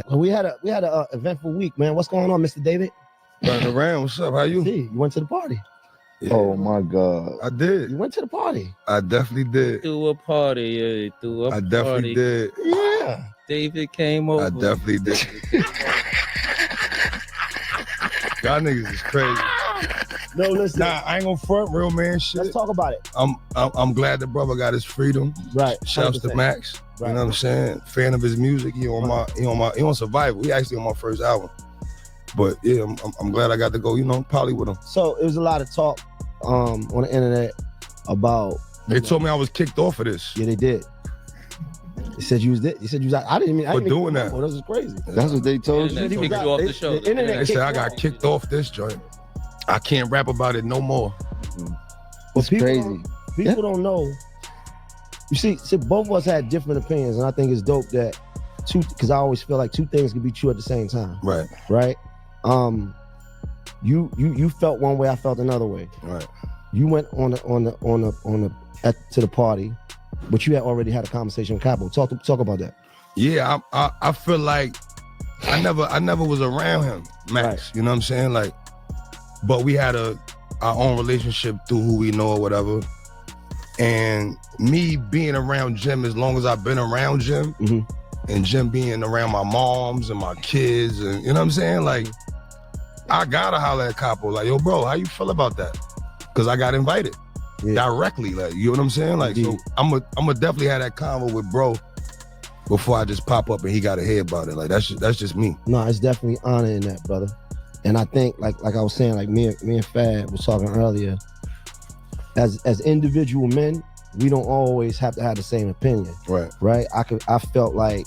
Well, we had a eventful week, man. What's going on, Mr. David? Running around. What's up? How you? You went to the party. Yeah. Oh my God. I did. You went to the party. I definitely did. Threw a party. I definitely did. Yeah. David came over. I definitely did. Y'all niggas is crazy. No, listen. Nah, I ain't gonna front, real man shit. Let's talk about it. I'm glad the brother got his freedom. Right. Shouts to Max. Right. You know what I'm saying? Fan of his music. He on Survival. He actually on my first album. But yeah, I'm glad I got to go, poly with him. So it was a lot of talk on the internet about. They told me I was kicked off of this. Yeah, they did. They said you was there. They said you was. I didn't mean. For doing that. Oh, this is crazy. That's what they told you. They kicked you off the show. The internet They said I kicked got kicked off this joint. I can't rap about it no more. It's crazy. People don't know. You see, both of us had different opinions, and I think it's dope that because I always feel like two things can be true at the same time. Right. Right. You felt one way, I felt another way. Right. You went to the party, but you had already had a conversation with Capo. Talk about that. Yeah, I feel like I never was around him, Max. Right. You know what I'm saying? Like, but we had our own relationship through who we know or whatever. And me being around Jim as long as I've been around Jim, and Jim being around my moms and my kids, and you know what I'm saying? Like, I gotta holler at Capo, like, yo, bro, how you feel about that? Because I got invited directly, like, you know what I'm saying? Like, so I'm a definitely have that convo with bro before I just pop up and he gotta hear about it. Like, that's just me. No, it's definitely honor in that, brother. And I think, like I was saying, like me and Fad was talking earlier, as individual men, we don't always have to have the same opinion. Right. I felt like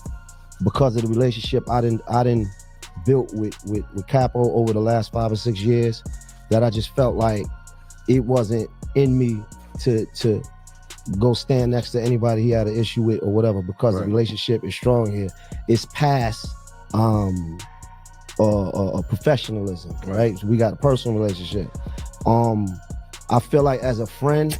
because of the relationship I didn't built with Capo over the last 5 or 6 years, that I just felt like it wasn't in me to go stand next to anybody he had an issue with or whatever, because the relationship is strong here. It's past professionalism, right? So we got a personal relationship. I feel like as a friend,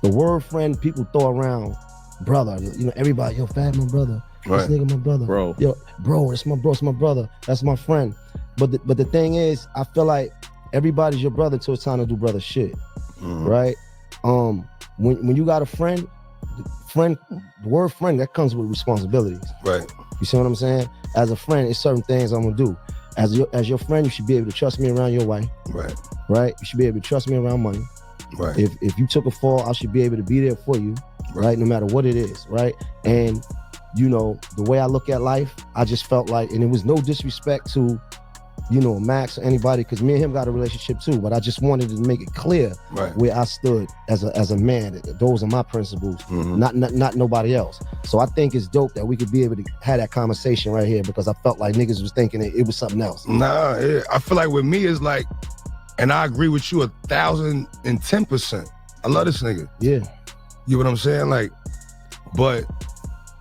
the word friend people throw around, brother, everybody, yo, Fad, my brother. This nigga, my brother. Bro. Yo, bro, it's my brother. That's my friend. But the thing is, I feel like everybody's your brother till it's time to do brother shit. Right? When you got a friend, the word friend, that comes with responsibilities. Right. You see what I'm saying? As a friend, it's certain things I'm gonna do. As your friend, you should be able to trust me around your wife. Right? You should be able to trust me around money. Right. If you took a fall, I should be able to be there for you, right? No matter what it is, right? And the way I look at life, I just felt like, and it was no disrespect to, Max or anybody, because me and him got a relationship too, but I just wanted to make it clear where I stood as a man. Those are my principles, not nobody else. So I think it's dope that we could be able to have that conversation right here, because I felt like niggas was thinking it was something else. Nah, yeah. I feel like with me it's like, and I agree with you 1,010%. I love this nigga. Yeah. You know what I'm saying? Like, but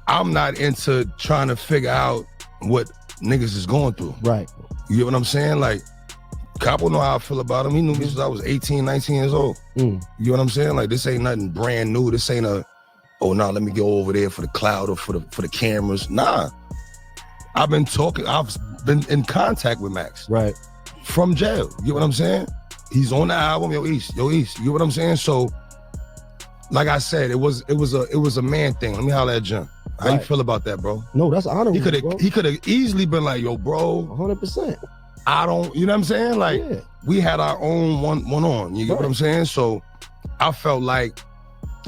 I'm not into trying to figure out what niggas is going through. Right. You get what I'm saying? Like, Capo know how I feel about him. He knew me since I was 18, 19 years old. You know what I'm saying? Like, this ain't nothing brand new. This ain't let me go over there for the cloud or for the cameras. Nah. I've been in contact with Max. Right. From jail. You know what I'm saying? He's on the album, Yo East. You know what I'm saying? So, like I said, it was a man thing. Let me holler at Jim. How you feel about that, bro? No, that's honorable. He could have easily been like, yo, bro. 100%. I don't, you know what I'm saying? Like, we had our own one on. You get what I'm saying? So I felt like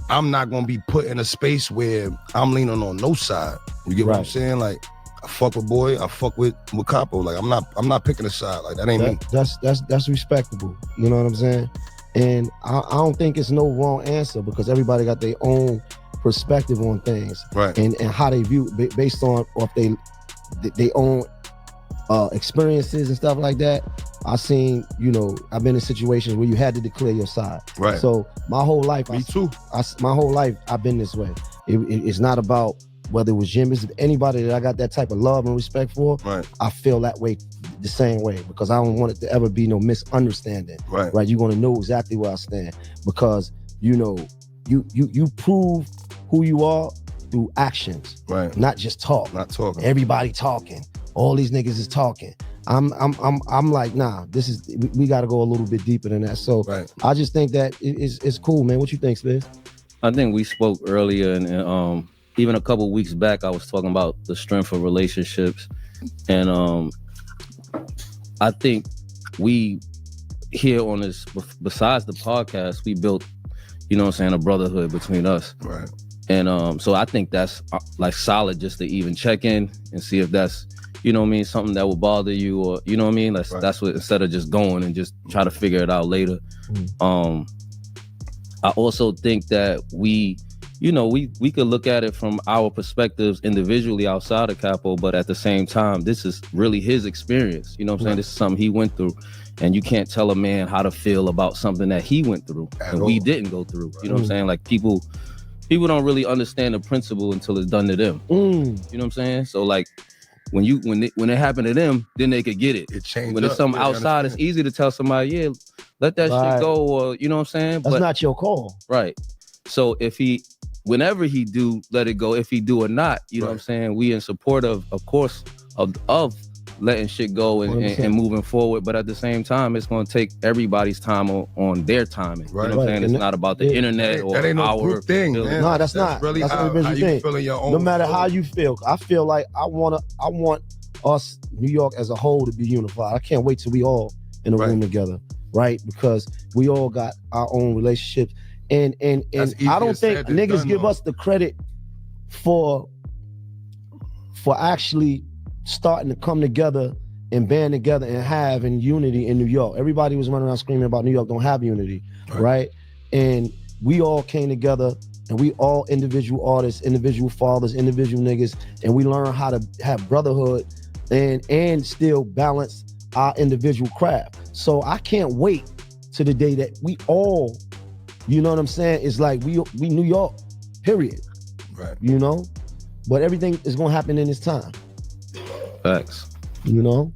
I'm not gonna be put in a space where I'm leaning on no side. You get what I'm saying? Like, I fuck with boy, I fuck with Capo. Like, I'm not picking a side. Like, that ain't me. That's respectable. You know what I'm saying? And I don't think it's no wrong answer, because everybody got their own perspective on things, and how they view based on if they own experiences and stuff like that. I've been in situations where you had to declare your side. Right. So my whole life, me too. My whole life I've been this way. It's not about whether it was Jim, it's anybody that I got that type of love and respect for. I feel that way the same way, because I don't want it to ever be no misunderstanding. Right. You're gonna know exactly where I stand, because you prove who you are through actions, right? Not just talk. Not talking. Everybody talking. All these niggas is talking. I'm like, nah. This is we got to go a little bit deeper than that. So I just think that it's cool, man. What you think, Spiz? I think we spoke earlier, and even a couple weeks back, I was talking about the strength of relationships, and I think we here on this, besides the podcast, we built, you know what I'm saying, a brotherhood between us. Right. And so I think that's like solid just to even check in and see if that's, you know what I mean, something that will bother you, or, you know what I mean? That's what, instead of just going and just try to figure it out later. I also think that we could look at it from our perspectives individually outside of Capo, but at the same time, this is really his experience. You know what I'm saying? This is something he went through, and you can't tell a man how to feel about something that he went through and we didn't go through. You know what I'm saying? Like people don't really understand the principle until it's done to them. You know what I'm saying? So like when it happened to them, then they could get it. It changed. When it's something outside, it's easy to tell somebody, yeah, let that shit go, or you know what I'm saying? That's not your call. Right. So whenever he do let it go, if he do or not, you know what I'm saying? We in support of course, of letting shit go and moving forward. But at the same time, it's going to take everybody's time on their timing. Right. You know what I'm saying? It's not about the internet or that ain't no our group thing, man. No, that's not. Really that's how you feel in your own. No matter how you feel, I feel like I want us, New York as a whole, to be unified. I can't wait till we all in a room together, right? Because we all got our own relationships. And I don't think niggas give us the credit for actually starting to come together and band together and having unity in New York. Everybody was running around screaming about New York don't have unity, right? And we all came together, and we all individual artists, individual fathers, individual niggas, and we learn how to have brotherhood and still balance our individual craft. So I can't wait to the day that we all, you know what I'm saying? It's like we New York, period. Right. You know? But everything is gonna happen in its time. Facts. You know?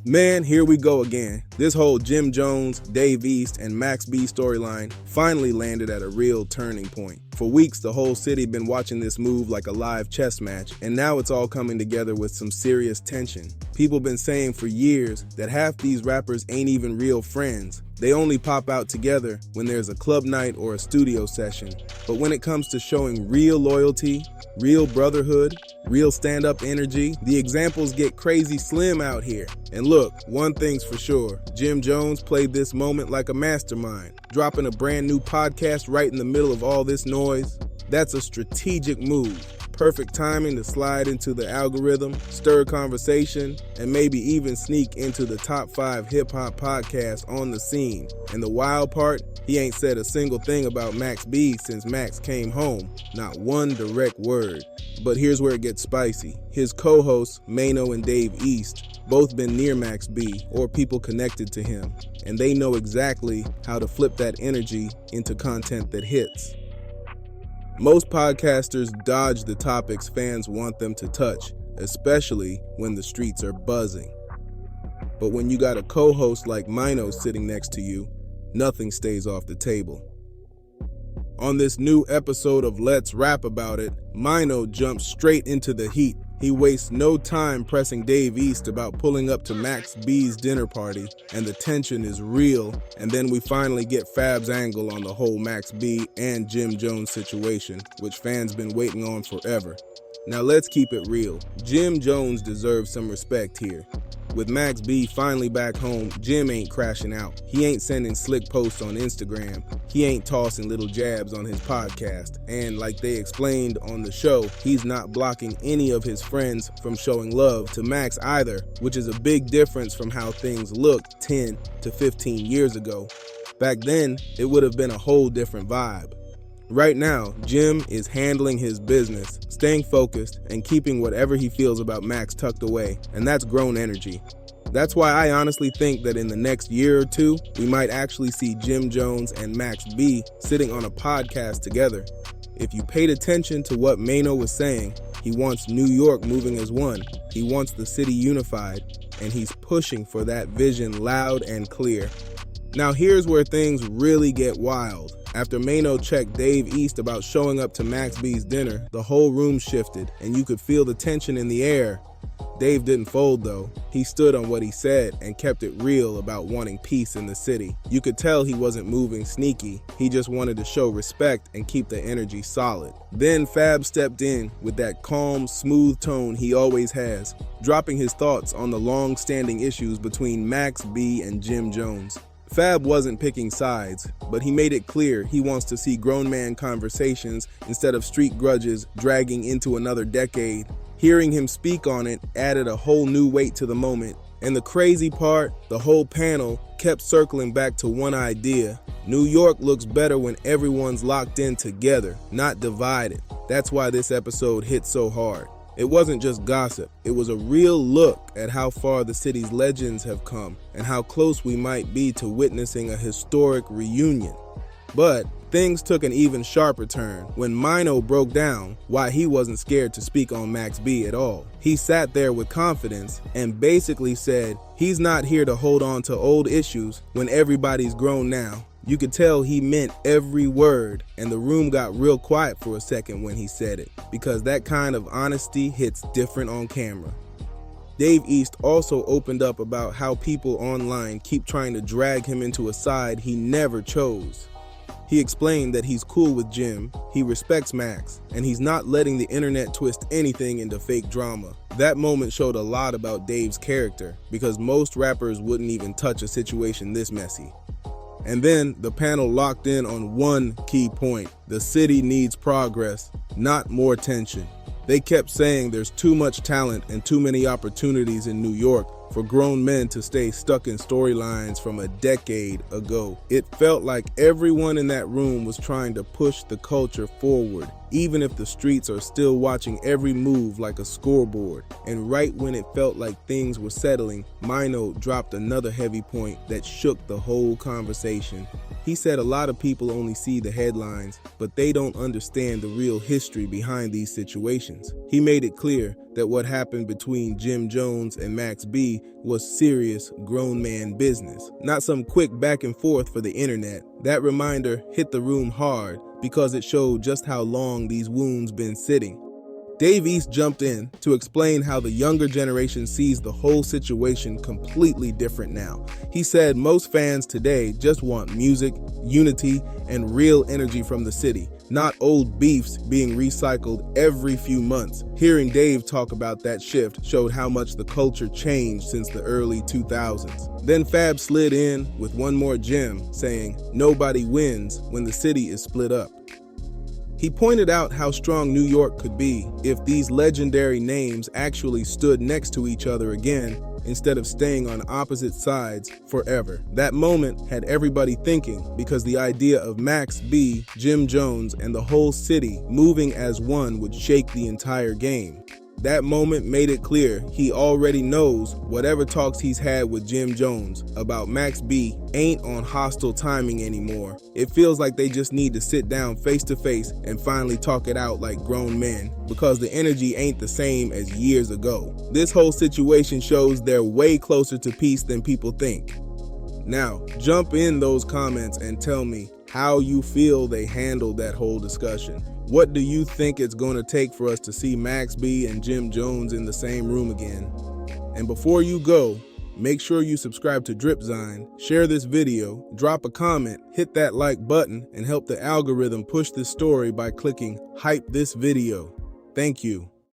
Man, here we go again. This whole Jim Jones, Dave East, and Max B storyline finally landed at a real turning point. For weeks, the whole city been watching this move like a live chess match, and now it's all coming together with some serious tension. People been saying for years that half these rappers ain't even real friends. They only pop out together when there's a club night or a studio session. But when it comes to showing real loyalty, real brotherhood, real stand-up energy, the examples get crazy slim out here. And look, one thing's for sure, Jim Jones played this moment like a mastermind, dropping a brand new podcast right in the middle of all this noise. That's a strategic move. Perfect timing to slide into the algorithm, stir conversation, and maybe even sneak into the top 5 hip-hop podcasts on the scene. And the wild part, he ain't said a single thing about Max B since Max came home. Not one direct word. But here's where it gets spicy. His co-hosts, Mano and Dave East, both been near Max B or people connected to him, and they know exactly how to flip that energy into content that hits. Most podcasters dodge the topics fans want them to touch, especially when the streets are buzzing. But when you got a co-host like Mino sitting next to you, nothing stays off the table. On this new episode of Let's Rap About It, Mino jumps straight into the heat. He wastes no time pressing Dave East about pulling up to Max B's dinner party, and the tension is real. And then we finally get Fab's angle on the whole Max B and Jim Jones situation, which fans been waiting on forever. Now let's keep it real. Jim Jones deserves some respect here. With Max B finally back home, Jim ain't crashing out. He ain't sending slick posts on Instagram. He ain't tossing little jabs on his podcast. And like they explained on the show, he's not blocking any of his friends from showing love to Max either, which is a big difference from how things looked 10 to 15 years ago. Back then, it would have been a whole different vibe. Right now, Jim is handling his business, staying focused, and keeping whatever he feels about Max tucked away, and that's grown energy. That's why I honestly think that in the next year or two, we might actually see Jim Jones and Max B sitting on a podcast together. If you paid attention to what Mano was saying, he wants New York moving as one, he wants the city unified, and he's pushing for that vision loud and clear. Now here's where things really get wild. After Mano checked Dave East about showing up to Max B's dinner, the whole room shifted, and you could feel the tension in the air. Dave didn't fold though. He stood on what he said and kept it real about wanting peace in the city. You could tell he wasn't moving sneaky. He just wanted to show respect and keep the energy solid. Then Fab stepped in with that calm, smooth tone he always has, dropping his thoughts on the long-standing issues between Max B and Jim Jones. Fab wasn't picking sides, but he made it clear he wants to see grown man conversations instead of street grudges dragging into another decade. Hearing him speak on it added a whole new weight to the moment. And the crazy part, the whole panel kept circling back to one idea. New York looks better when everyone's locked in together, not divided. That's why this episode hit so hard. It wasn't just gossip, it was a real look at how far the city's legends have come and how close we might be to witnessing a historic reunion. But things took an even sharper turn when Mino broke down why he wasn't scared to speak on Max B at all. He sat there with confidence and basically said he's not here to hold on to old issues when everybody's grown now. You could tell he meant every word, and the room got real quiet for a second when he said it, because that kind of honesty hits different on camera. Dave East also opened up about how people online keep trying to drag him into a side he never chose. He explained that he's cool with Jim, he respects Max, and he's not letting the internet twist anything into fake drama. That moment showed a lot about Dave's character, because most rappers wouldn't even touch a situation this messy. And then the panel locked in on one key point: the city needs progress, not more tension. They kept saying there's too much talent and too many opportunities in New York for grown men to stay stuck in storylines from a decade ago. It felt like everyone in that room was trying to push the culture forward, even if the streets are still watching every move like a scoreboard. And right when it felt like things were settling, Mino dropped another heavy point that shook the whole conversation. He said a lot of people only see the headlines, but they don't understand the real history behind these situations. He made it clear that what happened between Jim Jones and Max B was serious grown man business, not some quick back and forth for the internet. That reminder hit the room hard because it showed just how long these wounds been sitting. Dave East jumped in to explain how the younger generation sees the whole situation completely different now. He said most fans today just want music, unity, and real energy from the city, not old beefs being recycled every few months. Hearing Dave talk about that shift showed how much the culture changed since the early 2000s. Then Fab slid in with one more gem, saying nobody wins when the city is split up. He pointed out how strong New York could be if these legendary names actually stood next to each other again instead of staying on opposite sides forever. That moment had everybody thinking because the idea of Max B, Jim Jones, and the whole city moving as one would shake the entire game. That moment made it clear he already knows whatever talks he's had with Jim Jones about Max B ain't on hostile timing anymore. It feels like they just need to sit down face to face and finally talk it out like grown men, because the energy ain't the same as years ago. This whole situation shows they're way closer to peace than people think. Now, jump in those comments and tell me how you feel they handled that whole discussion. What do you think it's going to take for us to see Max B and Jim Jones in the same room again? And before you go, make sure you subscribe to Dripzine, share this video, drop a comment, hit that like button, and help the algorithm push this story by clicking Hype This Video. Thank you.